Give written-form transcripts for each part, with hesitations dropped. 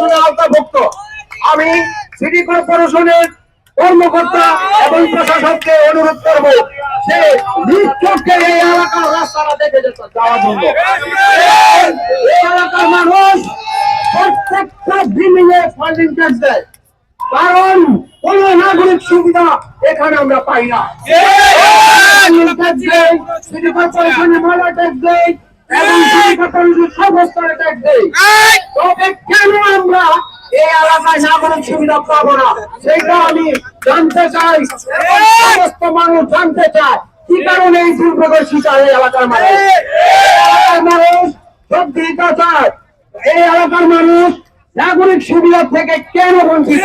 কর্পোরেশনের আওতাভুক্ত। আমি সিটি কর্পোরেশনের কর্মকর্তা এবং প্রশাসককে অনুরোধ করবো যে নিশ্চয়কে এই এলাকার রাস্তাটা দেখে যাওয়ার জন্য। এই এলাকার মানুষ প্রত্যেকটা বিল্ডিংয়ে ফান্ডিং ট্যাক্স দেয়, কারণ কোন নাগরিক সুবিধা এখানে আমরা পাই না। সিটি কর্পোরেশনের মালা ট্যাক্স দেয় এবং সিটি কর্পোরেশন সমস্ত ট্যাক্স দেয়, তবে কেন আমরা এই এলাকায় নাগরিক সুবিধা পাবো না সেটা আমি জানতে চাই, সমস্ত মানুষ জানতে চায় কি কারণে এই দুর্ভোগের শিকার এই এলাকার মানুষ। এলাকার মানুষ সত্যিটা চায়, এই এলাকার মানুষ নাগরিক সুবিধা থেকে কেন বঞ্চিত।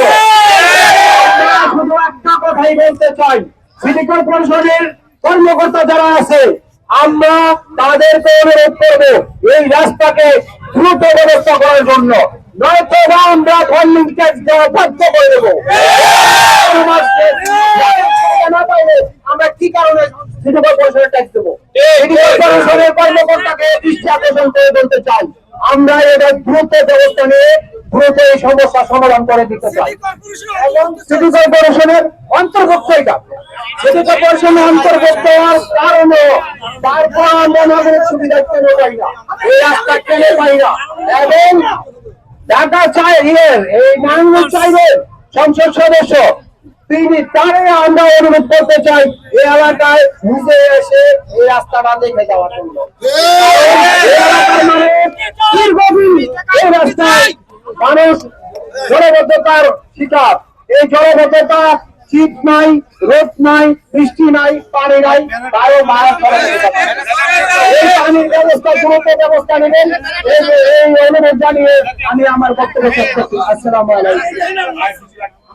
শুধু একটা কথাই বলতে চাই, সিটি কর্পোরেশনের কর্মকর্তা যারা আছে আমরা তাদেরকে অনুরোধ করবো এই রাস্তাকে দ্রুত ব্যবস্থা করার জন্য, নয়তো আমরা ফান্ডিং ট্যাক্স দেওয়া বাধ্য করে দেবো। আমরা কি কারণে সিটি কর্পোরেশনের ট্যাক্স দেবো? সিটি কর্পোরেশনের কর্মকর্তাকে দৃষ্টি আকর্ষণ করে বলতে চাই আমরা এটা দ্রুত ব্যবস্থা নিয়ে দ্রুত এই সমস্যার সমাধান করে দিতে চাই। এবং সিটি কর্পোরেশনের অন্তর্ভুক্ত এটা, সিটি কর্পোরেশনের অন্তর্ভুক্ত হওয়ার কারণে তারপর আমরা নাগরিক সুবিধা কেন পাই না, এই রাস্তা কেন পাই না। এবং ঢাকা চাই এই মাননীয় চাইবেন সংসদ সদস্য তিনি তারে আমরা অনুরোধ করতে চাই এই এলাকায় নিজে এসে এই রাস্তাটা দেখে যাওয়ার জন্য। দীর্ঘদিন এই রাস্তায় মানুষ জলবদ্ধতার শিকার, এই জলবদ্ধতা শীত নাই, রোদ নাই, বৃষ্টি নাই, পানি নাই, তারও মারা এই পানির ব্যবস্থা দ্রুত ব্যবস্থা নেবেন এই অনুরোধ জানিয়ে আমি আমার বক্তব্য শেষ করছি। আসসালামু আলাইকুম।